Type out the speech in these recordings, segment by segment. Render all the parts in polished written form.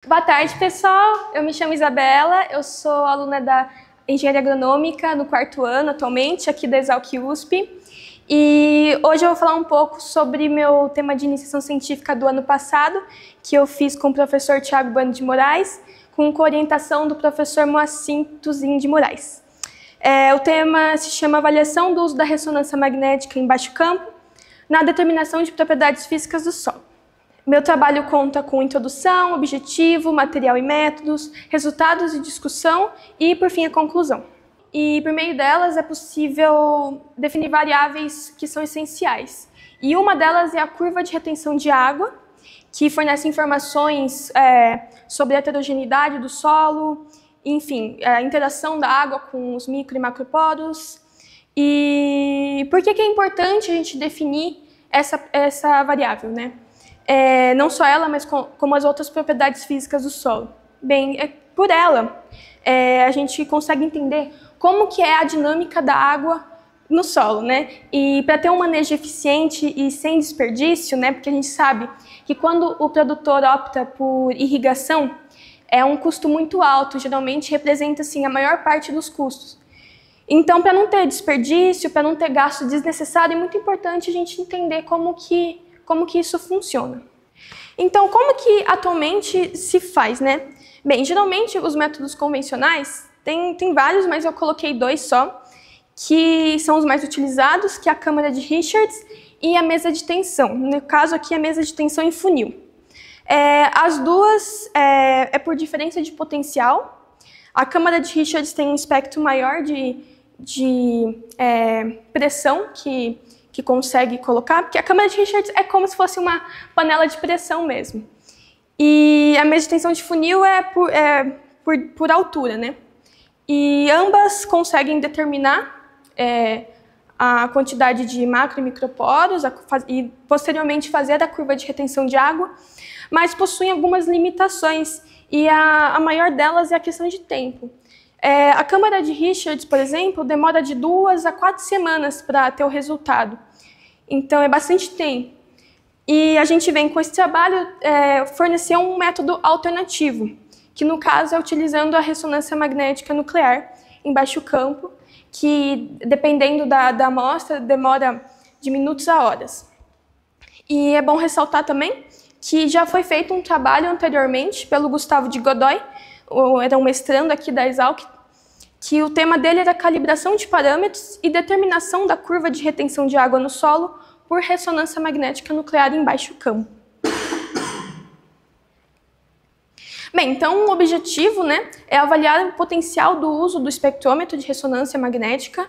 Boa tarde, pessoal. Eu me chamo Isabela, eu sou aluna da Engenharia Agronômica no 4º ano atualmente, aqui da Exalc USP. E hoje eu vou falar um pouco sobre meu tema de iniciação científica do ano passado, que eu fiz com o professor Thiago Bueno de Moraes, com orientação do professor Moacir Tuzin de Moraes. O tema se chama Avaliação do uso da ressonância magnética em baixo campo na determinação de propriedades físicas do solo. Meu trabalho conta com introdução, objetivo, material e métodos, resultados e discussão e, por fim, a conclusão. E, por meio delas, é possível definir variáveis que são essenciais. E uma delas é a curva de retenção de água, que fornece informações sobre a heterogeneidade do solo, enfim, a interação da água com os micro e macroporos. E por que é importante a gente definir essa variável, né? Não só ela, mas como as outras propriedades físicas do solo. Bem, por ela, a gente consegue entender como que é a dinâmica da água no solo, né? E para ter um manejo eficiente e sem desperdício, né? Porque a gente sabe que quando o produtor opta por irrigação, é um custo muito alto, geralmente representa assim, a maior parte dos custos. Então, para não ter desperdício, para não ter gasto desnecessário, é muito importante a gente entender como que isso funciona. Então, como que atualmente se faz, né? Bem, geralmente os métodos convencionais, tem vários, mas eu coloquei 2 só, que são os mais utilizados, que é a câmara de Richards e a mesa de tensão. No caso aqui, a mesa de tensão em funil. As duas é por diferença de potencial. A câmara de Richards tem um espectro maior de pressão que consegue colocar, porque a câmara de Richards é como se fosse uma panela de pressão mesmo. E a mesa de tensão de funil é por altura, né? E ambas conseguem determinar a quantidade de macro e microporos e posteriormente fazer a curva de retenção de água, mas possuem algumas limitações e a maior delas é a questão de tempo. A câmara de Richards, por exemplo, demora de 2 a 4 semanas para ter o resultado. Então, é bastante tempo. E a gente vem com esse trabalho fornecer um método alternativo, que no caso é utilizando a ressonância magnética nuclear em baixo campo, que dependendo da amostra demora de minutos a horas. E é bom ressaltar também que já foi feito um trabalho anteriormente pelo Gustavo de Godoy, era um mestrando aqui da Exalc, que o tema dele era calibração de parâmetros e determinação da curva de retenção de água no solo por ressonância magnética nuclear em baixo campo. Bem, então o objetivo, né, é avaliar o potencial do uso do espectrômetro de ressonância magnética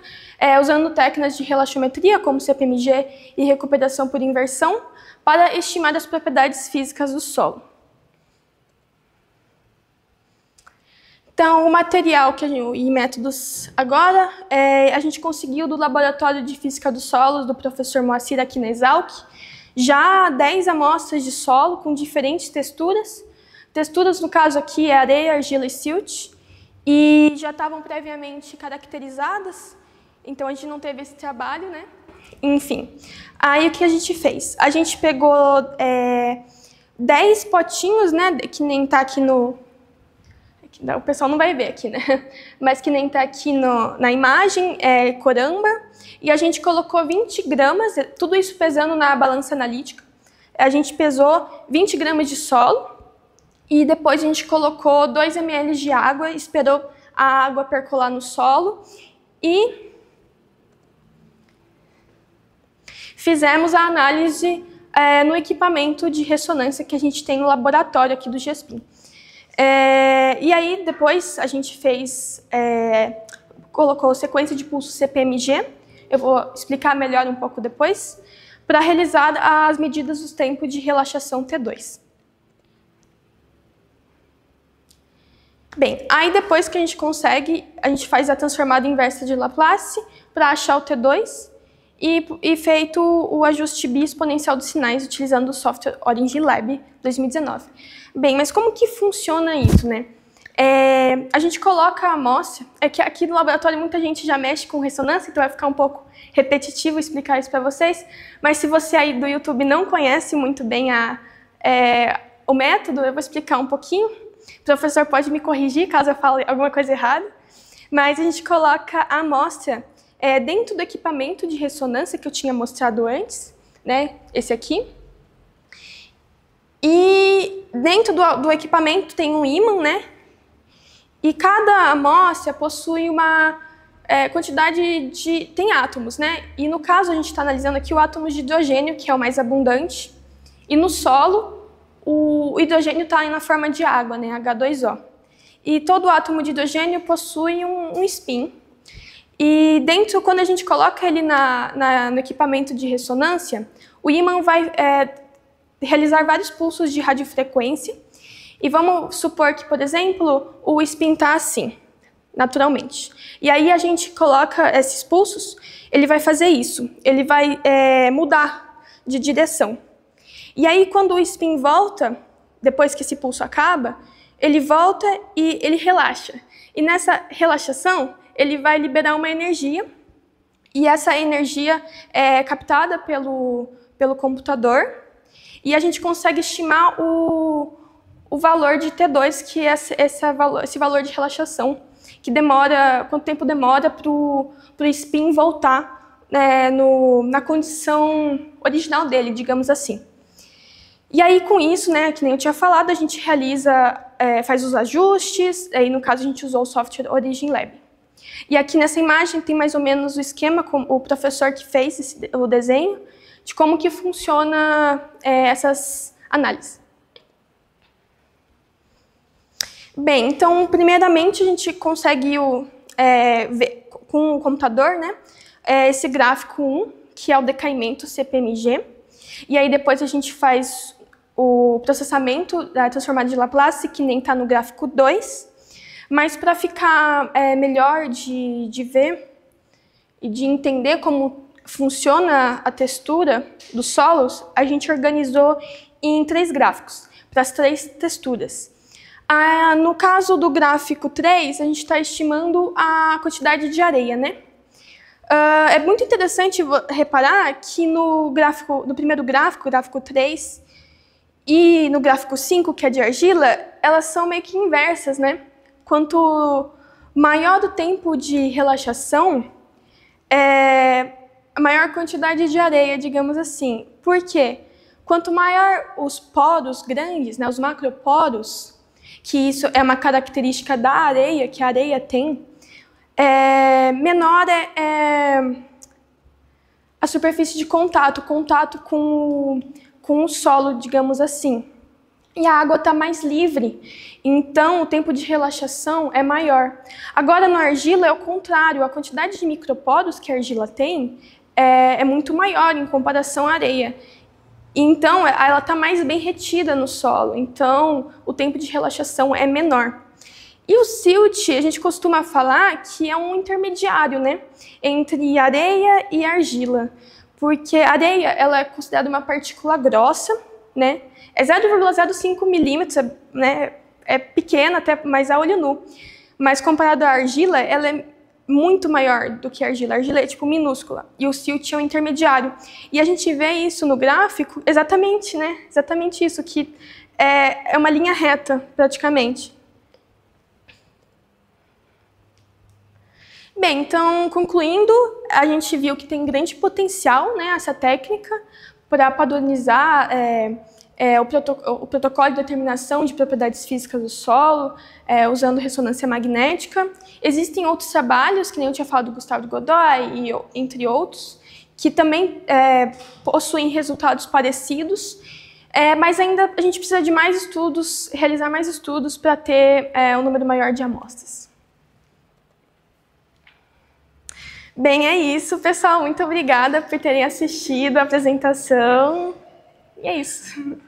usando técnicas de relaxometria, como CPMG e recuperação por inversão, para estimar as propriedades físicas do solo. Então, o material e métodos agora, a gente conseguiu do Laboratório de Física dos Solos, do professor Moacir aqui na Exalc, já 10 amostras de solo com diferentes texturas. Texturas, no caso aqui, é areia, argila e silt, e já estavam previamente caracterizadas, então a gente não teve esse trabalho, né? Enfim, aí o que a gente fez? A gente pegou 10 potinhos, né, que nem está aqui no... O pessoal não vai ver aqui, né? Mas que nem está aqui na imagem, coramba, e a gente colocou 20 gramas, tudo isso pesando na balança analítica. A gente pesou 20 gramas de solo, e depois a gente colocou 2 ml de água, esperou a água percolar no solo e fizemos a análise no equipamento de ressonância que a gente tem no laboratório aqui do GESPIM. E aí depois a gente colocou sequência de pulso CPMG, eu vou explicar melhor um pouco depois, para realizar as medidas dos tempos de relaxação T2. Bem, aí depois que a gente faz a transformada inversa de Laplace para achar o T2 e feito o ajuste bi-exponencial dos sinais utilizando o software Origin Lab 2019. Bem, mas como que funciona isso, né? A gente coloca a amostra, que aqui no laboratório muita gente já mexe com ressonância, então vai ficar um pouco repetitivo explicar isso para vocês, mas se você aí do YouTube não conhece muito bem o método, eu vou explicar um pouquinho. O professor pode me corrigir caso eu fale alguma coisa errada. Mas a gente coloca a amostra dentro do equipamento de ressonância que eu tinha mostrado antes, né? Esse aqui. E dentro do equipamento tem um ímã, né? E cada amostra possui uma quantidade de... tem átomos, né? E no caso a gente está analisando aqui o átomo de hidrogênio, que é o mais abundante. E no solo, o hidrogênio está na forma de água, né? H2O. E todo átomo de hidrogênio possui um spin. E dentro, quando a gente coloca ele no equipamento de ressonância, o ímã vai realizar vários pulsos de radiofrequência. E vamos supor que, por exemplo, o spin está assim, naturalmente. E aí a gente coloca esses pulsos, ele vai fazer isso. Ele vai mudar de direção. E aí, quando o spin volta, depois que esse pulso acaba, ele volta e ele relaxa. E nessa relaxação, ele vai liberar uma energia. E essa energia é captada pelo computador. E a gente consegue estimar o valor de T2, que é esse valor de relaxação, que demora, quanto tempo demora para o spin voltar na condição original dele, digamos assim. E aí, com isso, né, que nem eu tinha falado, a gente faz os ajustes, e no caso a gente usou o software Origin Lab. E aqui nessa imagem tem mais ou menos o esquema, com o professor que fez o desenho, de como que funciona essas análises. Bem, então, primeiramente, a gente consegue ver com o computador, né, esse gráfico 1, que é o decaimento CPMG, e aí depois a gente faz o processamento da transformada de Laplace, que nem está no gráfico 2, mas para ficar melhor de ver e de entender como funciona a textura dos solos, a gente organizou em 3 gráficos, para as 3 texturas. No caso do gráfico 3, a gente está estimando a quantidade de areia, né? É muito interessante reparar que no primeiro gráfico, gráfico 3, e no gráfico 5, que é de argila, elas são meio que inversas, né? Quanto maior o tempo de relaxação, a maior quantidade de areia, digamos assim. Por quê? Quanto maior os poros grandes, né, os macroporos, que isso é uma característica da areia, que a areia tem, menor a superfície de contato com o solo, digamos assim. E a água está mais livre, então o tempo de relaxação é maior. Agora, na argila é o contrário, a quantidade de microporos que a argila tem é muito maior em comparação à areia. Então, ela está mais bem retida no solo, então o tempo de relaxação é menor. E o silt, a gente costuma falar que é um intermediário, né, entre areia e argila, porque a areia ela é considerada uma partícula grossa, né, é 0,05 milímetros, né, é pequena até mais a olho nu, mas comparado à argila, ela é muito maior do que a argila. A argila é tipo minúscula e o silt é um intermediário. E a gente vê isso no gráfico exatamente, né? Exatamente isso, que é uma linha reta, praticamente. Bem, então, concluindo, a gente viu que tem grande potencial, né, essa técnica para padronizar o protocolo de determinação de propriedades físicas do solo, usando ressonância magnética. Existem outros trabalhos, que nem eu tinha falado do Gustavo Godoy, entre outros, que também possuem resultados parecidos, mas ainda a gente precisa de mais estudos, realizar mais estudos para ter um número maior de amostras. Bem, é isso, pessoal. Muito obrigada por terem assistido a apresentação. E é isso.